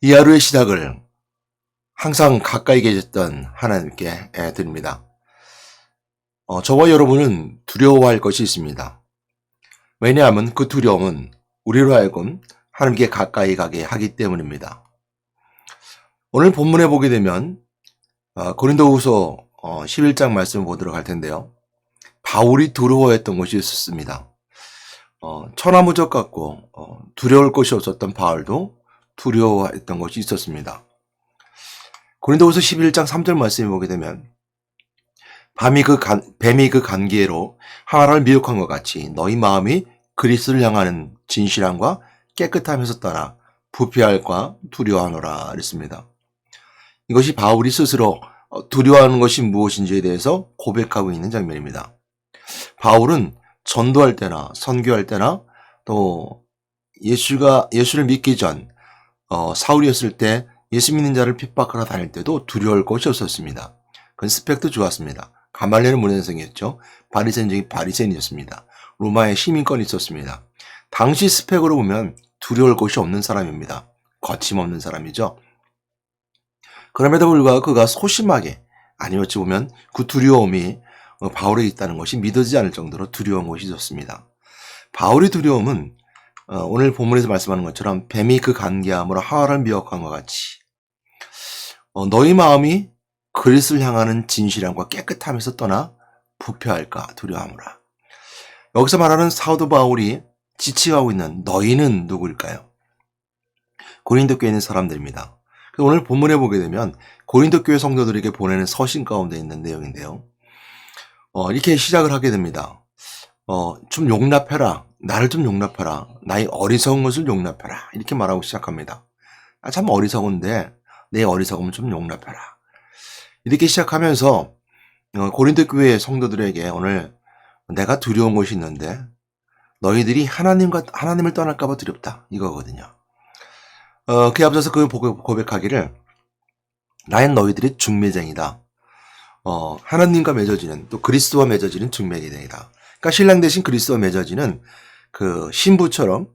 이 하루의 시작을 항상 가까이 계셨던 하나님께 드립니다. 저와 여러분은 두려워할 것이 있습니다. 왜냐하면 그 두려움은 우리로 하여금 하나님께 가까이 가게 하기 때문입니다. 오늘 본문에 보게 되면 고린도후서 11장 말씀을 보도록 할 텐데요. 바울이 두려워했던 것이 있었습니다. 천하무적 같고 두려울 것이 없었던 바울도 두려워했던 것이 있었습니다. 고린도후서 11장 3절 말씀을 보게 되면 뱀이 그 간기로 하와를 미혹한 것 같이 너희 마음이 그리스도를 향하는 진실함과 깨끗함에서 떠나 부패할까 두려워하노라 그랬습니다. 이것이 바울이 스스로 두려워하는 것이 무엇인지에 대해서 고백하고 있는 장면입니다. 바울은 전도할 때나 선교할 때나 또 예수를 믿기 전 사울이었을 때 예수 믿는 자를 핍박하러 다닐 때도 두려울 것이 없었습니다. 그건 스펙도 좋았습니다. 가말리엘은 문현생이었죠. 바리새인 중에 바리새인이었습니다. 로마에 시민권이 있었습니다. 당시 스펙으로 보면 두려울 것이 없는 사람입니다. 거침없는 사람이죠. 그럼에도 불구하고 그가 소심하게, 아니 어찌 보면 그 두려움이 바울에 있다는 것이 믿어지지 않을 정도로 두려운 것이 있었습니다. 바울의 두려움은 오늘 본문에서 말씀하는 것처럼 뱀이 그 간계함으로 하와를 미혹한 것 같이 너희 마음이 그리스도를 향하는 진실함과 깨끗함에서 떠나 부패할까 두려워하노라. 여기서 말하는 사도 바울이 지칭하고 있는 너희는 누구일까요? 고린도 교회에 있는 사람들입니다. 오늘 본문에 보게 되면 고린도 교회 성도들에게 보내는 서신 가운데 있는 내용인데요. 이렇게 시작을 하게 됩니다. 좀 용납해라. 나를 좀 용납해라. 나의 어리석은 것을 용납해라. 이렇게 말하고 시작합니다. 참 어리석은데 내 어리석음을 좀 용납해라. 이렇게 시작하면서 고린도 교회 성도들에게 오늘 내가 두려운 것이 있는데 너희들이 하나님을 떠날까 봐 두렵다. 이거거든요. 그에 앞서서 그 고백하기를 나는 너희들이 중매쟁이다. 하나님과 맺어지는 또 그리스도와 맺어지는 중매쟁이다. 그러니까 신랑 대신 그리스도와 맺어지는 그 신부처럼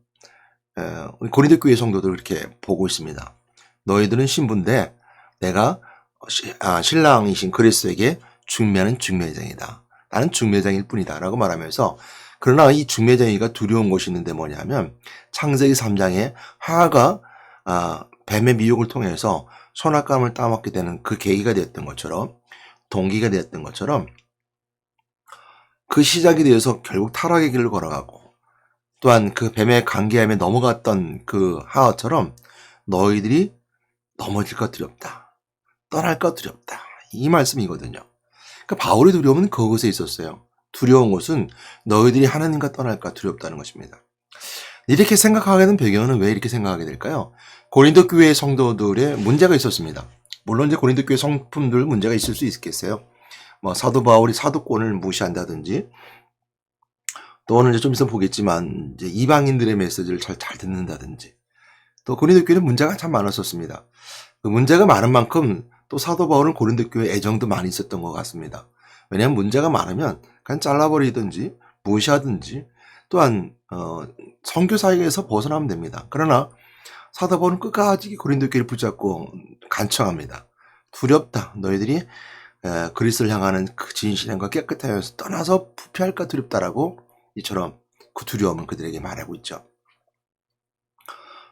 고린도 교회 성도들을 이렇게 보고 있습니다. 너희들은 신부인데 내가 신랑이신 그리스도에게 중매하는 중매쟁이다. 나는 중매쟁일 뿐이다 라고 말하면서 그러나 이 중매쟁이가 두려운 것이 있는데 뭐냐면 창세기 3장에 하와가 뱀의 미혹을 통해서 선악과를 따먹게 되는 그 계기가 되었던 것처럼 동기가 되었던 것처럼 그 시작이 되어서 결국 타락의 길을 걸어가고 또한 그 뱀의 간계함에 넘어갔던 그 하와처럼 너희들이 넘어질까 두렵다. 떠날까 두렵다. 이 말씀이거든요. 그러니까 바울의 두려움은 그것에 있었어요. 두려운 것은 너희들이 하나님과 떠날까 두렵다는 것입니다. 이렇게 생각하게 된 배경은 왜 이렇게 생각하게 될까요? 고린도 교회 성도들의 문제가 있었습니다. 물론 이제 고린도 교회 성품들 문제가 있을 수 있겠어요. 사도 바울이 사도권을 무시한다든지 또는 이제 좀 있으면 보겠지만 이제 이방인들의 메시지를 잘 듣는다든지 또 고린도 교회는 문제가 참 많았었습니다. 그 문제가 많은 만큼 또 사도 바울은 고린도 교회 애정도 많이 있었던 것 같습니다. 왜냐하면 문제가 많으면 그냥 잘라버리든지 무시하든지 또한 선교 사역에서 벗어나면 됩니다. 그러나 사도 바울은 끝까지 고린도 교회를 붙잡고 간청합니다. 두렵다. 너희들이 그리스도를 향하는 그 진실함과 깨끗함에서 떠나서 부패할까 두렵다라고 이처럼 그 두려움을 그들에게 말하고 있죠.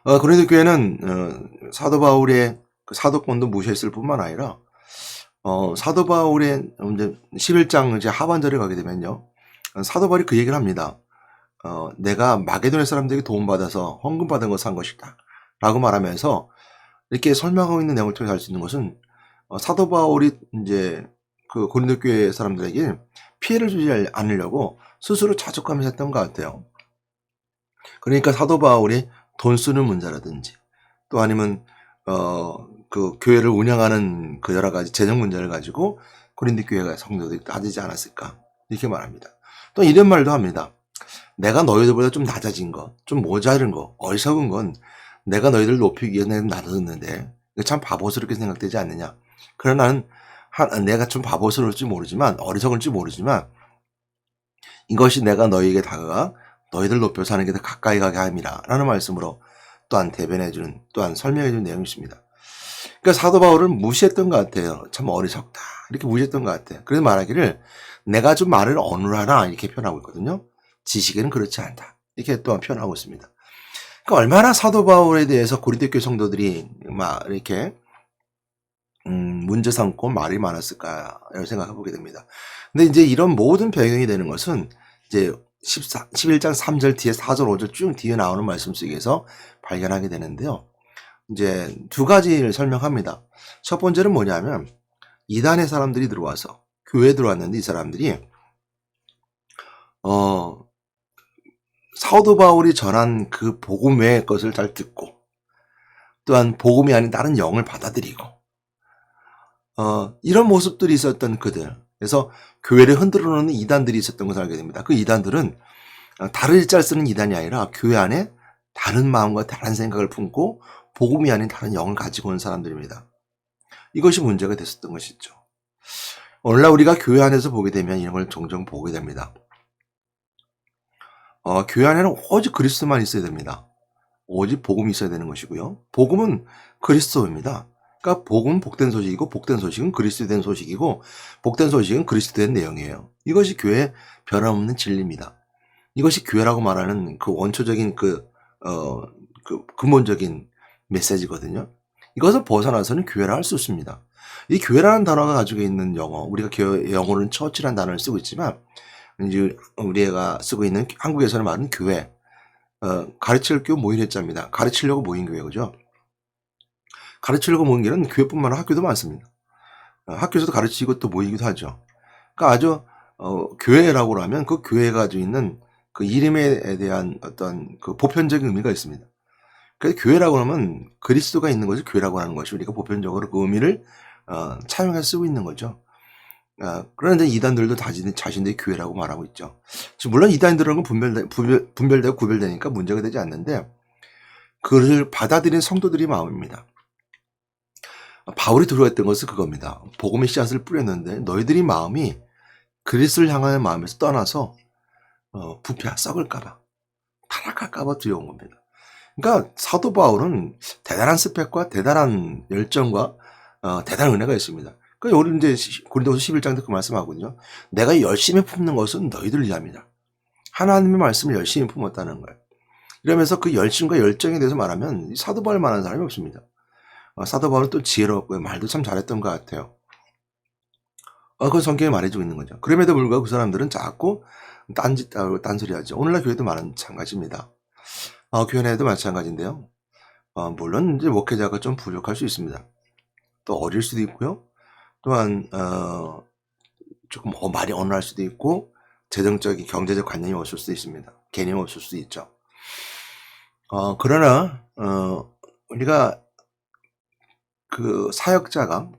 고린도 교회는 사도 바울의 그 사도권도 무시했을 뿐만 아니라 사도 바울의 이제 11장 이제 하반절에 가게 되면요. 사도 바울이 그 얘기를 합니다. 내가 마게도냐 사람들에게 도움받아서 헌금 받은 것을 한 것이다. 라고 말하면서 이렇게 설명하고 있는 내용을 통해서 알 수 있는 것은 사도 바울이 이제 그 고린도 교회 사람들에게 피해를 주지 않으려고 스스로 자족하면서 했던 것 같아요. 그러니까 사도 바울이 돈 쓰는 문제라든지 또 아니면 그 교회를 운영하는 그 여러 가지 재정 문제를 가지고 고린도 교회가 성도들이 따지지 않았을까 이렇게 말합니다. 또 이런 말도 합니다. 내가 너희들보다 좀 낮아진 거, 좀 모자른 거, 어리석은 건 내가 너희들을 높이기 위해 낮았는데 참 바보스럽게 생각되지 않느냐. 그러나 나는 내가 좀 바보스러울지 모르지만 어리석을지 모르지만 이것이 내가 너희에게 다가가 너희들 높여 사는 게 더 가까이 가게 함이라 라는 말씀으로 또한 대변해주는, 또한 설명해주는 내용이 있습니다. 그러니까 사도 바울을 무시했던 것 같아요. 참 어리석다. 이렇게 무시했던 것 같아요. 그래서 말하기를 내가 좀 말을 어눌하나 이렇게 표현하고 있거든요. 지식에는 그렇지 않다. 이렇게 또한 표현하고 있습니다. 그러니까 얼마나 사도 바울에 대해서 고린도 교회 성도들이 막 이렇게 문제 삼고 말이 많았을까 이런 생각해 보게 됩니다. 근데 이제 이런 모든 배경이 되는 것은 이제 11장 3절 뒤에 4절 5절 쭉 뒤에 나오는 말씀 속에서 발견하게 되는데요. 이제 두 가지를 설명합니다. 첫 번째는 뭐냐면 이단의 사람들이 들어와서 교회에 들어왔는데 이 사람들이 사도 바울이 전한 그 복음 외의 것을 잘 듣고 또한 복음이 아닌 다른 영을 받아들이고 이런 모습들이 있었던 그들. 그래서 교회를 흔들어 놓는 이단들이 있었던 것을 알게 됩니다. 그 이단들은 다른 일자를 쓰는 이단이 아니라 교회 안에 다른 마음과 다른 생각을 품고 복음이 아닌 다른 영을 가지고 온 사람들입니다. 이것이 문제가 됐었던 것이죠. 오늘날 우리가 교회 안에서 보게 되면 이런 걸 종종 보게 됩니다. 교회 안에는 오직 그리스도만 있어야 됩니다. 오직 복음이 있어야 되는 것이고요. 복음은 그리스도입니다. 그러니까 복음은 복된 소식이고 복된 소식은 그리스도 된 소식이고 복된 소식은 그리스도 된 내용이에요. 이것이 교회의 변함없는 진리입니다. 이것이 교회라고 말하는 그 원초적인 그 근본적인 메시지거든요. 이것을 벗어나서는 교회라 할 수 없습니다. 이 교회라는 단어가 가지고 있는 영어, 우리가 영어로는 처치라는 단어를 쓰고 있지만 이제 우리가 쓰고 있는 한국에서는 말하는 교회, 가르칠 교회 모인 회자입니다. 가르치려고 모인 교회, 그죠? 가르치려고 모인 교회는 교회뿐만 아니라 학교도 많습니다. 학교에서도 가르치고 또 모이기도 하죠. 그러니까 아주 교회라고 하면 그 교회가 가지고 있는 그 이름에 대한 어떤 그 보편적인 의미가 있습니다. 그래서 교회라고 하면 그리스도가 있는 것을 교회라고 하는 것이 우리가 보편적으로 그 의미를 차용해서 쓰고 있는 거죠. 그런데 이단들도 자신들이 교회라고 말하고 있죠. 물론 이단들은 분별되고 구별되니까 문제가 되지 않는데 그를 받아들인 성도들이 마음입니다. 바울이 들어왔던 것은 그겁니다. 복음의 씨앗을 뿌렸는데 너희들이 마음이 그리스도를 향하는 마음에서 떠나서 썩을까봐, 타락할까봐 두려운 겁니다. 그러니까 사도 바울은 대단한 스펙과 대단한 열정과 대단한 은혜가 있습니다. 그러니까 우리 이제 고린도후서 11장도 그 말씀하거든요. 내가 열심히 품는 것은 너희들을 위함이다. 하나님의 말씀을 열심히 품었다는 거예요. 이러면서 그 열심과 열정에 대해서 말하면 사도 바울만한 사람이 없습니다. 사도 바울은 또 지혜롭고요. 말도 참 잘했던 것 같아요. 그건 성경에 말해주고 있는 거죠. 그럼에도 불구하고 그 사람들은 자꾸 딴소리 하죠. 오늘날 교회도 마찬가지입니다. 교회 내에도 마찬가지인데요. 물론 이제 목회자가 좀 부족할 수 있습니다. 또 어릴 수도 있고요. 또한 조금 말이 어눌할 수도 있고 재정적인 경제적 관념이 없을 수도 있습니다. 개념이 없을 수도 있죠. 그러나 우리가 그 사역자가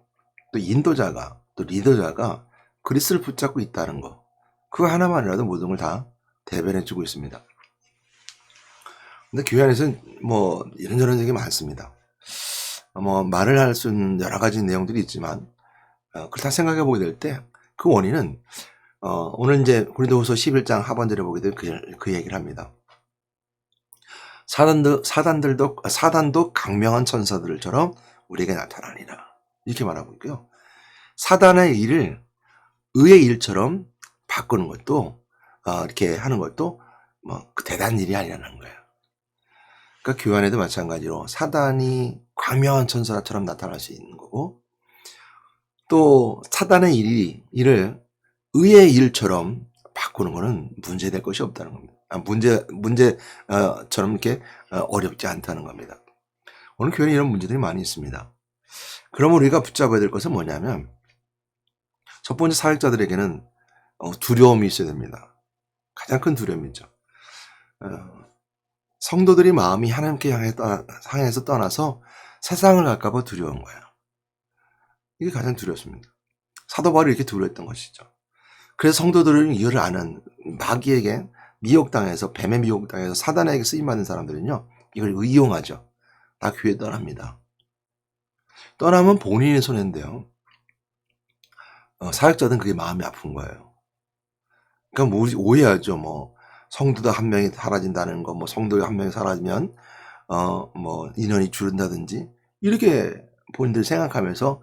또 인도자가 또 리더자가 그리스도를 붙잡고 있다는 거, 그거 하나만이라도 모든 걸 다 대변해주고 있습니다. 근데 교회 안에서는 뭐 이런저런 얘기 많습니다. 말을 할 수 있는 여러 가지 내용들이 있지만 그렇다 생각해 보게 될 때 그 원인은 오늘 이제 고린도후서 11장 하반절에 보게 되면 그 얘기를 합니다. 사단도 강명한 천사들처럼 우리에게 나타나니라, 이렇게 말하고 있고요. 사단의 일을 의의 일처럼 바꾸는 것도 이렇게 하는 것도 그 대단한 일이 아니라는 거예요. 그러니까 교회 안에도 마찬가지로 사단이 광명한 천사처럼 나타날 수 있는 거고, 또 사단의 일을 의의 일처럼 바꾸는 거는 문제될 것이 없다는 겁니다. 문제처럼 이렇게 어렵지 않다는 겁니다. 오늘 교회는 이런 문제들이 많이 있습니다. 그러면 우리가 붙잡아야 될 것은 뭐냐면, 첫 번째 사역자들에게는 두려움이 있어야 됩니다. 가장 큰 두려움이죠. 성도들이 마음이 하나님께 향해서 떠나서 세상을 갈까봐 두려운 거예요. 이게 가장 두렵습니다. 사도 바울이 이렇게 두려웠던 것이죠. 그래서 성도들은 이를 아는 마귀에게 미혹당해서, 뱀의 미혹당해서 사단에게 쓰임받는 사람들은요, 이걸 이용하죠. 다 교회 떠납니다. 떠나면 본인의 손해인데요. 사역자들은 그게 마음이 아픈 거예요. 그러니까 오해하죠. 성도가 한 명이 사라진다는 거, 성도가 한 명이 사라지면 인원이 줄은다든지 이렇게 본인들 생각하면서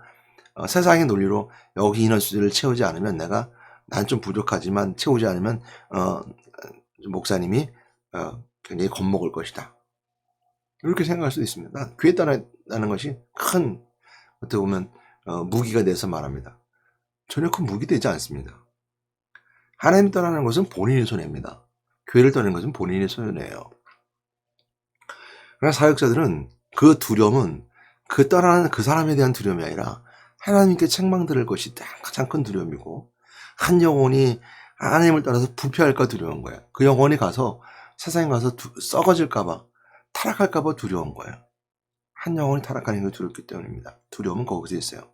세상의 논리로 여기 인원수를 채우지 않으면 난 좀 부족하지만 채우지 않으면 목사님이 굉장히 겁먹을 것이다. 이렇게 생각할 수도 있습니다. 교회 떠나는 것이 큰 어떻게 보면 무기가 돼서 말합니다. 전혀 큰 무기 되지 않습니다. 하나님 떠나는 것은 본인의 손해입니다. 교회를 떠나는 것은 본인의 손해예요. 그러나 사역자들은 그 두려움은 그 떠나는 그 사람에 대한 두려움이 아니라 하나님께 책망 들을 것이 가장 큰 두려움이고, 한 영혼이 하나님을 떠나서 부패할까 두려운 거예요. 그 영혼이 가서 세상에 가서 썩어질까봐, 타락할까봐 두려운 거예요. 한 영혼이 타락하는 게 두렵기 때문입니다. 두려움은 거기서 있어요.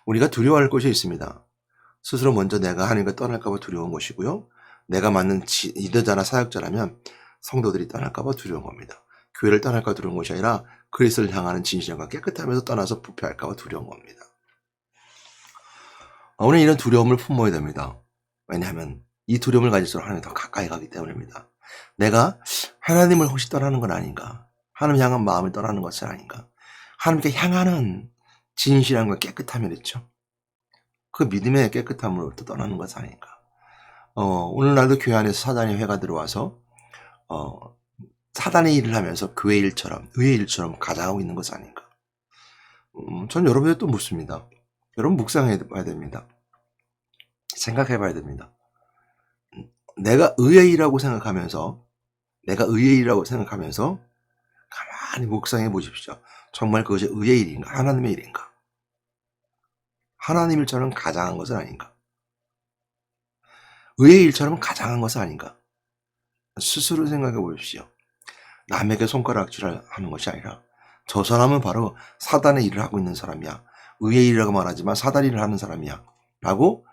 우리가 두려워할 것이 있습니다. 스스로 먼저 내가 하나님과 떠날까봐 두려운 것이고요. 내가 맞는 리더자나 사역자라면 성도들이 떠날까봐 두려운 겁니다. 교회를 떠날까 두려운 것이 아니라 그리스도를 향하는 진실과 깨끗하면서 떠나서 부패할까봐 두려운 겁니다. 오늘 이런 두려움을 품어야 됩니다. 왜냐하면 이 두려움을 가질수록 하나님 더 가까이 가기 때문입니다. 내가 하나님을 혹시 떠나는 건 아닌가? 하나님 향한 마음을 떠나는 것은 아닌가? 하나님께 향하는 진실함과 깨끗함이 있죠. 그 믿음의 깨끗함으로부터 떠나는 것은 아닌가? 오늘날도 교회 안에서 사단의 회가 들어와서 사단의 일을 하면서 교회 일처럼, 의의 일처럼 가장하고 있는 것은 아닌가? 전 여러분들 또 묻습니다. 여러분 묵상해 봐야 됩니다. 생각해 봐야 됩니다. 내가 의의 일이라고 생각하면서 가만히 묵상해 보십시오. 정말 그것이 의의 일인가? 하나님의 일인가? 하나님 일처럼 가장한 것은 아닌가? 의의 일처럼 가장한 것은 아닌가? 스스로 생각해 보십시오. 남에게 손가락질을 하는 것이 아니라 저 사람은 바로 사단의 일을 하고 있는 사람이야. 의의 일이라고 말하지만 사단 일을 하는 사람이야. 라고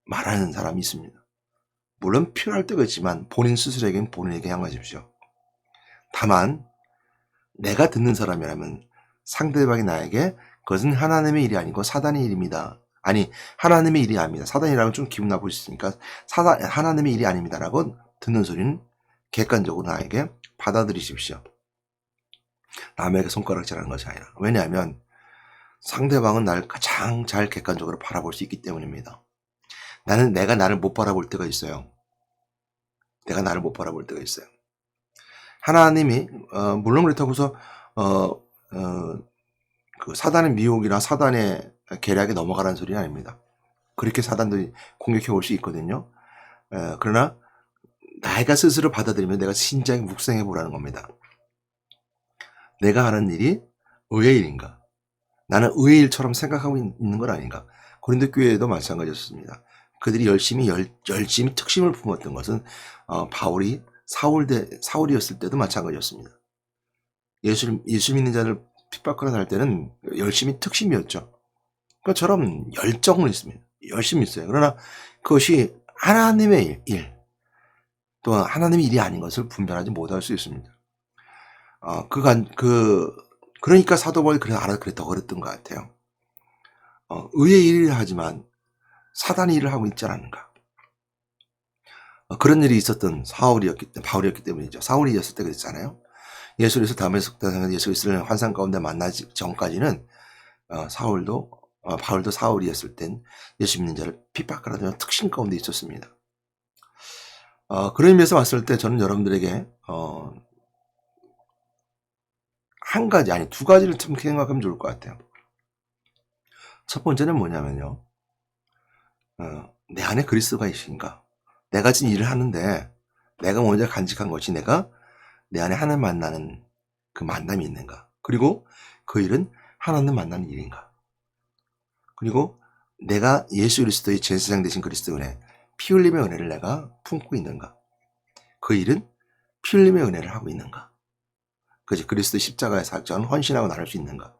말하는 사람이 있습니다. 물론 필요할 때가 있지만 본인 스스로에게는 본인에게 향하십시오. 다만 내가 듣는 사람이라면 상대방이 나에게 그것은 하나님의 일이 아니고 사단의 일입니다. 아니, 하나님의 일이 아닙니다. 사단이라면 좀 기분 나쁠 수 있으니까 하나님의 일이 아닙니다. 라고 듣는 소리는 객관적으로 나에게 받아들이십시오. 남에게 손가락질하는 것이 아니라. 왜냐하면 상대방은 나를 가장 잘 객관적으로 바라볼 수 있기 때문입니다. 내가 나를 못 바라볼 때가 있어요. 하나님이 물론 그렇다고 해서 그 사단의 미혹이나 사단의 계략에 넘어가라는 소리는 아닙니다. 그렇게 사단들이 공격해 올 수 있거든요. 그러나 내가 스스로 받아들이면 내가 진작에 묵상해 보라는 겁니다. 내가 하는 일이 의의 일인가? 나는 의의 일처럼 생각하고 있는 건 아닌가? 고린도 교회에도 마찬가지였습니다. 그들이 열심히 특심을 품었던 것은 바울이 사울이었을 때도 마찬가지였습니다. 예수 믿는 자를 핍박하러 다닐 때는 열심히 특심이었죠. 그처럼 열정을 있습니다. 열심히 있어요. 그러나 그것이 하나님의 일, 또한 하나님의 일이 아닌 것을 분별하지 못할 수 있습니다. 그러니까 사도 바울이 더 그랬던 것 같아요. 의의 일을 하지만 사단의 일을 하고 있지 않은가. 그런 일이 있었던 바울이었기 때문이죠. 사울이었을 때 그랬잖아요. 예수 그리스도 다메섹 땅에서 예수 그리스도를 환상 가운데 만나기 전까지는 바울도 사울이었을 땐 예수 믿는 자를 핍박하라는 특신 가운데 있었습니다. 그런 의미에서 봤을 때 저는 여러분들에게 두 가지를 좀 생각하면 좋을 것 같아요. 첫 번째는 뭐냐면요. 내 안에 그리스도가 있으신가? 내가 지금 일을 하는데 내가 먼저 간직한 것이 내가 내 안에 하나님 만나는 그 만남이 있는가? 그리고 그 일은 하나님 만나는 일인가? 그리고 내가 예수 그리스도의 제사장 되신 그리스도 은혜, 피 흘림의 은혜를 내가 품고 있는가? 그 일은 피 흘림의 은혜를 하고 있는가? 그지 그리스도 십자가의 사역자는 헌신하고 나눌 수 있는가?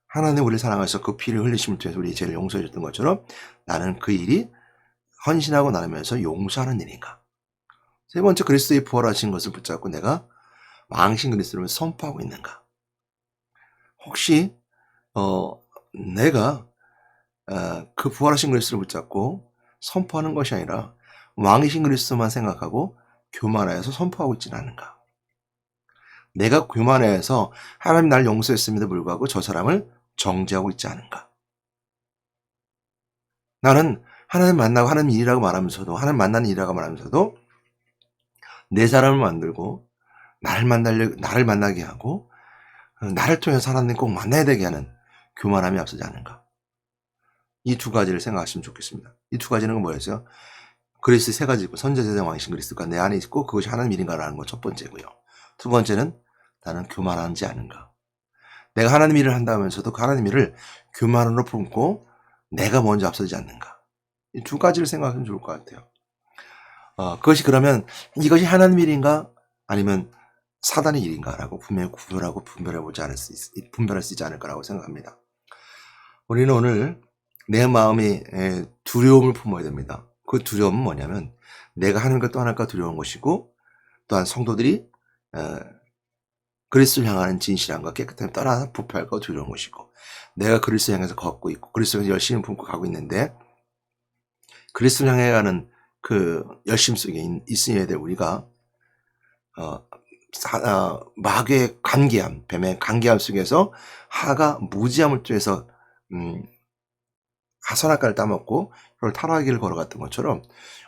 하나님 우리를 사랑하셔서 그 피를 흘리심을 통해서 우리 죄를 용서해 줬던 것처럼 나는 그 일이 헌신하고 나누면서 용서하는 일인가? 세 번째, 그리스도의 부활하신 것을 붙잡고 내가 왕신 그리스도를 선포하고 있는가? 혹시 내가 그 부활하신 그리스도를 붙잡고 선포하는 것이 아니라 왕이신 그리스도만 생각하고 교만하여서 선포하고 있지는 않은가? 내가 교만해서 하나님 날 용서했음에도 불구하고 저 사람을 정죄하고 있지 않은가? 나는 하나님 만나고 하나님 일이라고 말하면서도, 하나님 만나는 일이라고 말하면서도 내 사람을 만들고 나를 만나게 하고 나를 통해서 하나님 꼭 만나야 되게 하는 교만함이 앞서지 않은가? 이 두 가지를 생각하시면 좋겠습니다. 이 두 가지는 뭐였어요? 그리스 세 가지 있고, 선지자장 왕이신 그리스도가 내 안에 있고 그것이 하나님 일인가라는 거 첫 번째고요. 두 번째는 나는 교만하지 않은가? 내가 하나님 일을 한다면서도 그 하나님 일을 교만으로 품고 내가 먼저 앞서지 않는가? 이 두 가지를 생각하면 좋을 것 같아요. 그것이 그러면 이것이 하나님 일인가 아니면 사단의 일인가라고 분명히 분별할 수 있지 않을까라고 생각합니다. 우리는 오늘 내 마음에 두려움을 품어야 됩니다. 그 두려움은 뭐냐면 내가 하나님과 떠날까 두려운 것이고, 또한 성도들이 그리스도를 향하는 진실함과 깨끗함을 떠나 부패할까 두려운 것이고, 내가 그리스도를 향해서 걷고 있고 그리스도를 열심히 품고 가고 있는데 그리스도를 향해 가는 그 열심 속에 있어야 될 우리가 마귀의 간계함, 뱀의 간계함 속에서 하가 무지함을 통해서 선악과를 따먹고 그걸 타락의 길을 걸어갔던 것처럼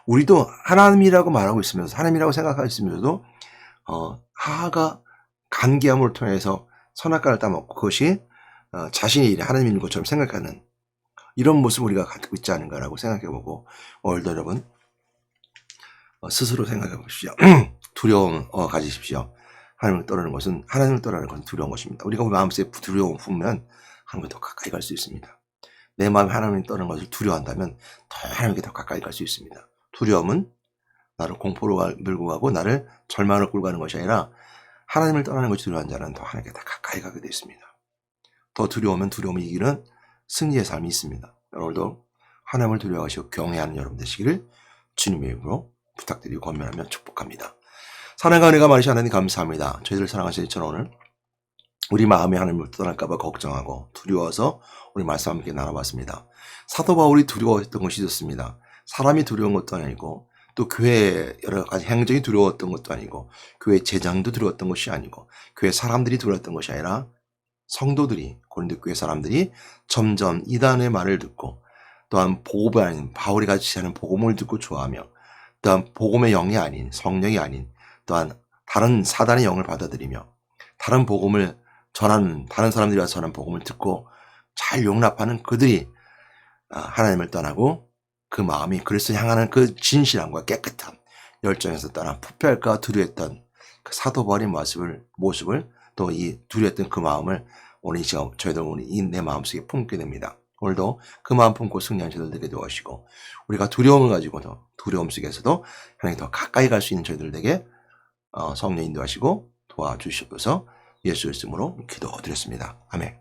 우리도 하나님이라고 말하고 있으면서, 하나님이라고 생각하고 있으면서도 하가 간계함을 통해서 선악과를 따먹고 그것이 자신의 일이 하나님 일인 것처럼 생각하는 이런 모습을 우리가 갖고 있지 않은가라고 생각해보고, 오늘도 여러분 스스로 생각해 보십시오. 두려움 가지십시오. 하나님을 떠나는 것은 두려운 것입니다. 우리가 마음속에 두려움 품으면 하나님께 더 가까이 갈 수 있습니다. 내 마음에 하나님을 떠나는 것을 두려워한다면 더 하나님께 더 가까이 갈 수 있습니다. 두려움은 나를 공포로 밀고 가고 나를 절망으로 끌고 가는 것이 아니라 하나님을 떠나는 것을 두려워하는 자는 더 하나님께 더 가까이 가게 되어 있습니다. 더 두려우면 두려움을 이기는 승리의 삶이 있습니다. 오늘도 하나님을 두려워하시고 경외하는 여러분 되시기를 주님의 이름으로 부탁드리고 권면하며 축복합니다. 사랑과 은혜가 많으신 하나님 감사합니다. 저희들 사랑하시는 저는 오늘 우리 마음이 하나님을 떠날까봐 걱정하고 두려워서 우리 말씀 함께 나눠봤습니다. 사도 바울이 두려워했던 것이 있었습니다. 사람이 두려운 것도 아니고, 또 교회의 여러 가지 행정이 두려웠던 것도 아니고, 교회 재정도 두려웠던 것이 아니고, 교회 사람들이 두려웠던 것이 아니라 성도들이, 고린도 교회 사람들이 점점 이단의 말을 듣고, 또한 복음이 아닌 바울이 같이 하는 복음을 듣고 좋아하며, 또한 복음의 영이 아닌, 성령이 아닌, 또한 다른 사단의 영을 받아들이며 다른 복음을 전하는, 다른 사람들이 와서 전하는 복음을 듣고 잘 용납하는 그들이 하나님을 떠나고 그 마음이 그리스도를 향하는 그 진실함과 깨끗함, 열정에서 떠나 부패할까 두려웠던 그 사도 바울의 모습을 또 이 두려웠던 그 마음을 오늘 이 시간 저희도 내 마음속에 품게 됩니다. 오늘도 그 마음 품고 승리한 저희들 되게 도와주시고, 우리가 두려움을 가지고도 두려움 속에서도 하나님 더 가까이 갈 수 있는 저희들 되게 성령 인도하시고 도와주시옵소서. 예수 이름으로 기도드렸습니다. 아멘.